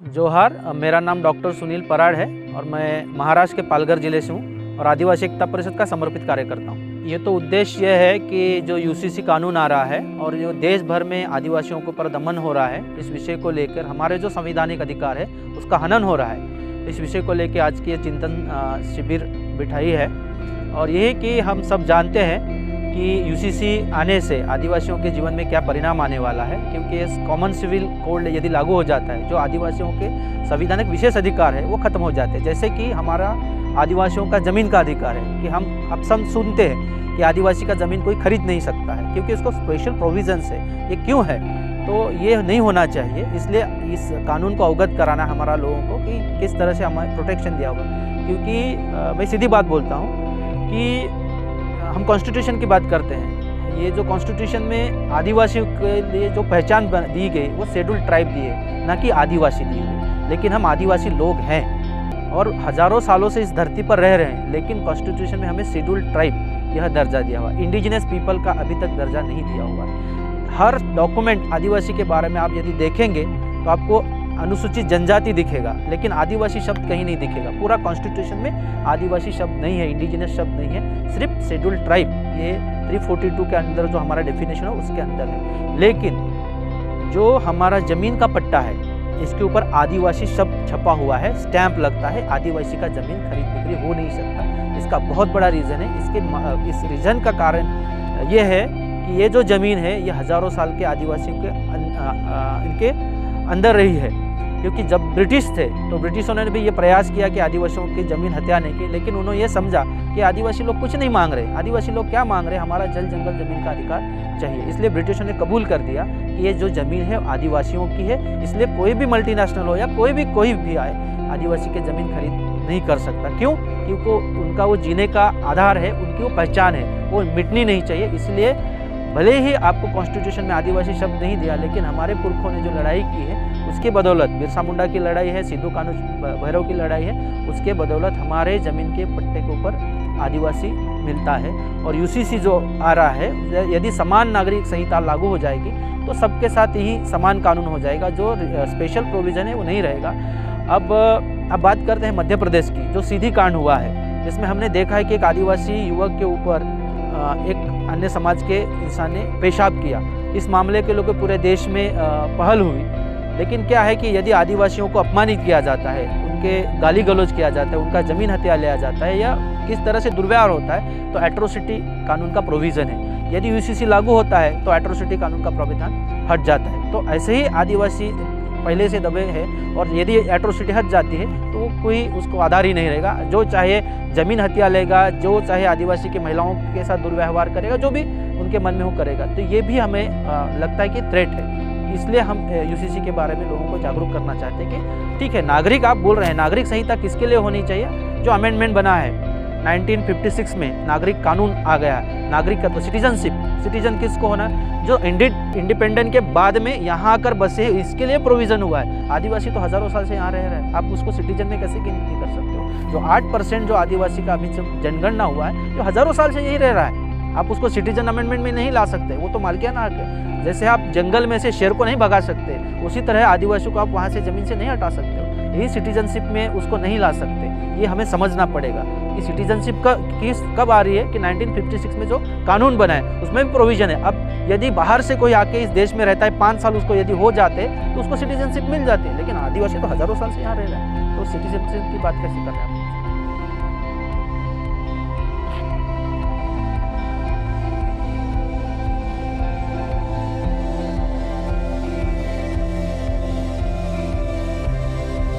जोहार, मेरा नाम डॉक्टर सुनील पराड़ है और मैं महाराष्ट्र के पालघर ज़िले से हूँ और आदिवासी एकता परिषद का समर्पित कार्य करता हूँ। ये तो उद्देश्य ये है कि जो यूसीसी कानून आ रहा है और जो देश भर में आदिवासियों के ऊपर दमन हो रहा है, इस विषय को लेकर हमारे जो संवैधानिक अधिकार है उसका हनन हो रहा है। इस विषय को लेकर आज की ये चिंतन शिविर बिठाई है और यही कि हम सब जानते हैं कि यूसीसी आने से आदिवासियों के जीवन में क्या परिणाम आने वाला है, क्योंकि इस कॉमन सिविल कोड यदि लागू हो जाता है, जो आदिवासियों के संवैधानिक विशेष अधिकार है वो खत्म हो जाते हैं। जैसे कि हमारा आदिवासियों का ज़मीन का अधिकार है कि हम अब सुनते हैं कि आदिवासी का ज़मीन कोई खरीद नहीं सकता है क्योंकि उसको स्पेशल प्रोविजन है। ये क्यों है? तो ये नहीं होना चाहिए, इसलिए इस कानून को अवगत कराना हमारा लोगों को कि किस तरह से हमें प्रोटेक्शन दिया होगा। क्योंकि मैं सीधी बात बोलता हूँ कि हम कॉन्स्टिट्यूशन की बात करते हैं, ये जो कॉन्स्टिट्यूशन में आदिवासियों के लिए जो पहचान दी गई वो शेड्यूल ट्राइब दी है, ना कि आदिवासी दी गई। लेकिन हम आदिवासी लोग हैं और हज़ारों सालों से इस धरती पर रह रहे हैं, लेकिन कॉन्स्टिट्यूशन में हमें शेड्यूल ट्राइब यह दर्जा दिया हुआ है। इंडिजिनस पीपल का अभी तक दर्जा नहीं दिया हुआ है। हर डॉक्यूमेंट आदिवासी के बारे में आप यदि देखेंगे तो आपको अनुसूचित जनजाति दिखेगा, लेकिन आदिवासी शब्द कहीं नहीं दिखेगा। पूरा कॉन्स्टिट्यूशन में आदिवासी शब्द नहीं है, इंडिजिनस शब्द नहीं है, सिर्फ शेड्यूल ट्राइब ये 342 के अंदर जो हमारा डेफिनेशन है उसके अंदर है। लेकिन जो हमारा ज़मीन का पट्टा है इसके ऊपर आदिवासी शब्द छपा हुआ है, स्टैंप लगता है। आदिवासी का ज़मीन खरीद बिक्री हो नहीं सकता। इसका बहुत बड़ा रीज़न है। इस रीज़न का कारण ये है कि ये जो ज़मीन है ये हज़ारों साल के आदिवासियों के इनके अंदर रही है। क्योंकि जब ब्रिटिश थे तो ब्रिटिशों ने भी ये प्रयास किया कि आदिवासियों की ज़मीन हथियाने की, लेकिन उन्होंने ये समझा कि आदिवासी लोग कुछ नहीं मांग रहे। आदिवासी लोग क्या मांग रहे? हमारा जल जंगल ज़मीन का अधिकार चाहिए। इसलिए ब्रिटिशों ने कबूल कर दिया कि ये जो ज़मीन है आदिवासियों की है, इसलिए कोई भी मल्टीनेशनल हो या कोई भी आए आदिवासी की ज़मीन खरीद नहीं कर सकता। क्यों? क्योंकि उनका वो जीने का आधार है, उनकी वो पहचान है, वो मिटनी नहीं चाहिए। इसलिए भले ही आपको कॉन्स्टिट्यूशन में आदिवासी शब्द नहीं दिया, लेकिन हमारे पुरखों ने जो लड़ाई की है उसके बदौलत, बिरसा मुंडा की लड़ाई है, सिद्धू कान्हू भैरव की लड़ाई है, उसके बदौलत हमारे ज़मीन के पट्टे के ऊपर आदिवासी मिलता है। और यूसीसी जो आ रहा है, यदि समान नागरिक संहिता लागू हो जाएगी तो सबके साथ ही समान कानून हो जाएगा, जो स्पेशल प्रोविज़न है वो नहीं रहेगा। अब बात करते हैं मध्य प्रदेश की, जो सीधी कांड हुआ है, जिसमें हमने देखा है कि एक आदिवासी युवक के ऊपर एक अन्य समाज के इंसान ने पेशाब किया। इस मामले के लोग पूरे देश में पहल हुई। लेकिन क्या है कि यदि आदिवासियों को अपमानित किया जाता है, उनके गाली गलौज किया जाता है, उनका ज़मीन हथिया लिया जाता है या किस तरह से दुर्व्यवहार होता है, तो एट्रोसिटी कानून का प्रोविज़न है। यदि यूसीसी लागू होता है तो एट्रोसिटी कानून का प्रावधान हट जाता है। तो ऐसे ही आदिवासी पहले से दबे है और यदि एट्रोसिटी हट जाती है तो कोई उसको आधार ही नहीं रहेगा। जो चाहे ज़मीन हथिया लेगा, जो चाहे आदिवासी की महिलाओं के साथ दुर्व्यवहार करेगा, जो भी उनके मन में हो करेगा। तो ये भी हमें लगता है कि थ्रेट है। इसलिए हम यूसीसी के बारे में लोगों को जागरूक करना चाहते हैं कि ठीक है, नागरिक आप बोल रहे हैं, नागरिक संहिता किसके लिए होनी चाहिए? जो अमेंडमेंट बना है 1956 में, नागरिक कानून आ गया, नागरिक का तो सिटीजन किसको होना? जो इंडिपेंडेंट के बाद में यहाँ आकर बसे, इसके लिए प्रोविज़न हुआ है। आदिवासी तो हज़ारों साल से यहाँ रह रहे हैं, आप उसको सिटीजन में कैसे गिनती कर सकते हो? जो 8% जो आदिवासी का अभी जनगणना हुआ है, जो हज़ारों साल से यही रह रहा है, आप उसको सिटीजन अमेंडमेंट में नहीं ला सकते। वो तो मालिकाना हक है। जैसे आप जंगल में से शेर को नहीं भगा सकते, उसी तरह आदिवासियों को आप वहाँ से ज़मीन से नहीं हटा सकते हो। यही सिटीजनशिप में उसको नहीं ला सकते। ये हमें समझना पड़ेगा कि सिटीजनशिप कब आ रही है कि 1956 में जो कानून बना है उसमें भी प्रोविज़न है। अब यदि बाहर से कोई आके इस देश में रहता है, 5 साल उसको यदि हो जाते तो उसको सिटीजनशिप मिल जाती है। लेकिन आदिवासी तो हज़ारों साल से यहाँ रह रहा है, तो सिटीजनशिप की बात कैसे कर रहे हैं आप?